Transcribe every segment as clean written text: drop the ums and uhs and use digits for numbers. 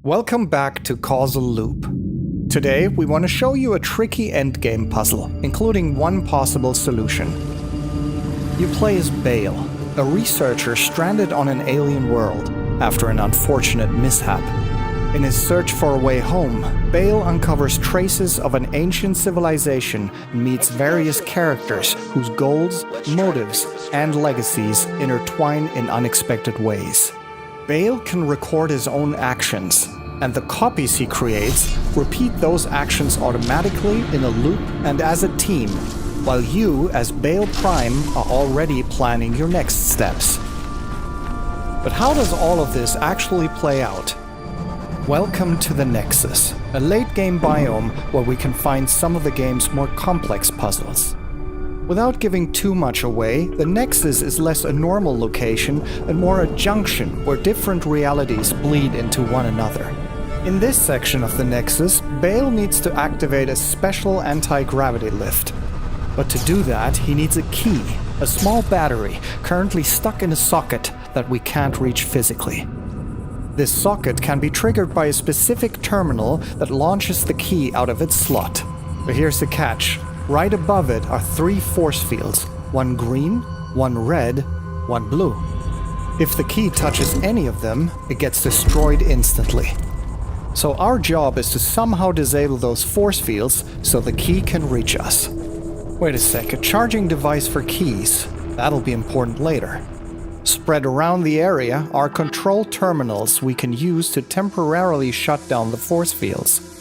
Welcome back to Causal Loop. Today, we want to show you a tricky endgame puzzle, including one possible solution. You play as Bale, a researcher stranded on an alien world after an unfortunate mishap. In his search for a way home, Bale uncovers traces of an ancient civilization and meets various characters whose goals, motives, and legacies intertwine in unexpected ways. Bale can record his own actions, and the copies he creates repeat those actions automatically in a loop and as a team, while you, as Bale Prime, are already planning your next steps. But how does all of this actually play out? Welcome to the Nexus, a late-game biome where we can find some of the game's more complex puzzles. Without giving too much away, the Nexus is less a normal location and more a junction where different realities bleed into one another. In this section of the Nexus, Bale needs to activate a special anti-gravity lift. But to do that, he needs a key, a small battery currently stuck in a socket that we can't reach physically. This socket can be triggered by a specific terminal that launches the key out of its slot. But here's the catch. Right above it are 3 force fields, one green, one red, one blue. If the key touches any of them, it gets destroyed instantly. So our job is to somehow disable those force fields so the key can reach us. Wait a sec, a charging device for keys. That'll be important later. Spread around the area are control terminals we can use to temporarily shut down the force fields.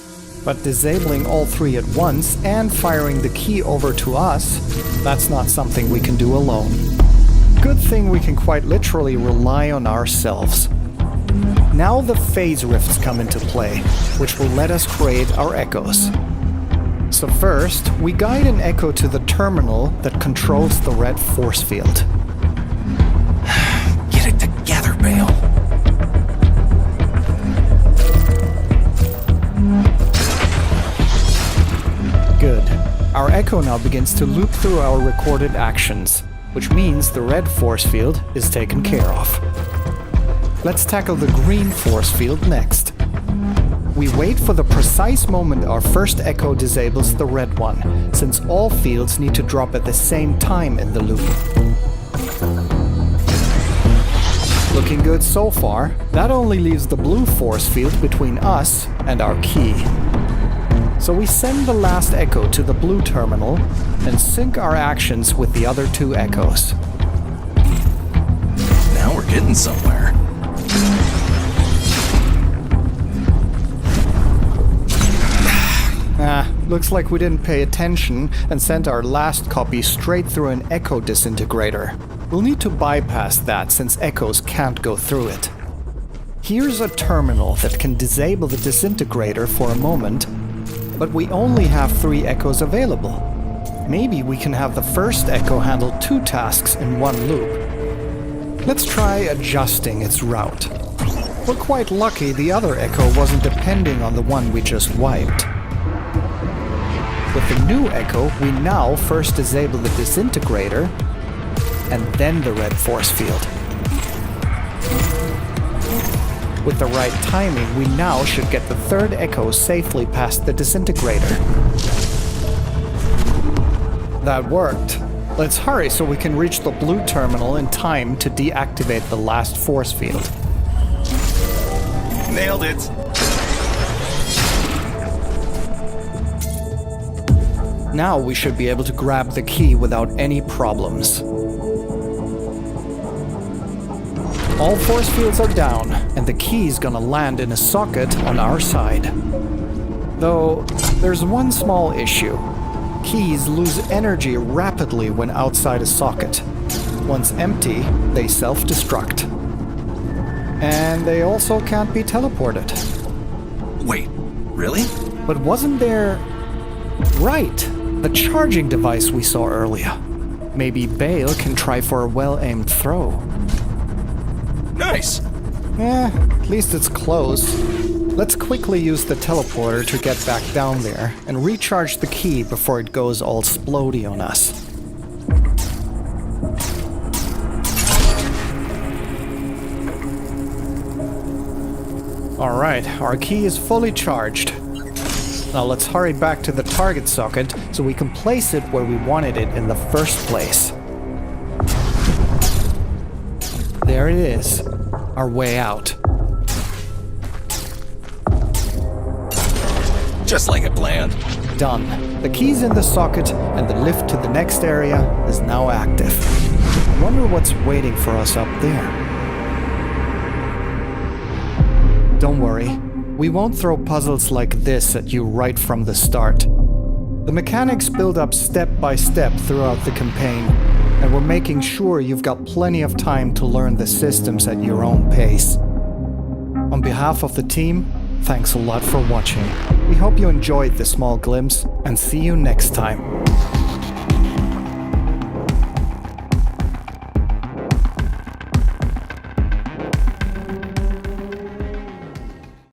But disabling all 3 at once and firing the key over to us, that's not something we can do alone. Good thing we can quite literally rely on ourselves. Now the phase rifts come into play, which will let us create our echoes. So first, we guide an echo to the terminal that controls the red force field. Get it together, Bale. Good. Our echo now begins to loop through our recorded actions, which means the red force field is taken care of. Let's tackle the green force field next. We wait for the precise moment our first echo disables the red one, since all fields need to drop at the same time in the loop. Looking good so far. That only leaves the blue force field between us and our key. So we send the last echo to the blue terminal and sync our actions with the other 2 echoes. Now we're getting somewhere. Looks like we didn't pay attention and sent our last copy straight through an echo disintegrator. We'll need to bypass that since echoes can't go through it. Here's a terminal that can disable the disintegrator for a moment, but we only have 3 echoes available. Maybe we can have the first echo handle 2 tasks in one loop. Let's try adjusting its route. We're quite lucky the other echo wasn't depending on the one we just wiped. With the new echo, we now first disable the disintegrator, and then the red force field. With the right timing, we now should get the 3rd echo safely past the disintegrator. That worked. Let's hurry so we can reach the blue terminal in time to deactivate the last force field. Nailed it. Now we should be able to grab the key without any problems. All force fields are down, and the key's gonna land in a socket on our side. Though, there's one small issue. Keys lose energy rapidly when outside a socket. Once empty, they self-destruct. And they also can't be teleported. Wait, really? But wasn't there... Right! The charging device we saw earlier. Maybe Bale can try for a well-aimed throw. Nice! At least it's close. Let's quickly use the teleporter to get back down there and recharge the key before it goes all splodey on us. Alright, our key is fully charged. Now let's hurry back to the target socket so we can place it where we wanted it in the first place. There it is, our way out. Just like it planned. Done. The key's in the socket and the lift to the next area is now active. I wonder what's waiting for us up there. Don't worry, we won't throw puzzles like this at you right from the start. The mechanics build up step by step throughout the campaign, and we're making sure you've got plenty of time to learn the systems at your own pace. On behalf of the team, thanks a lot for watching. We hope you enjoyed this small glimpse, and see you next time.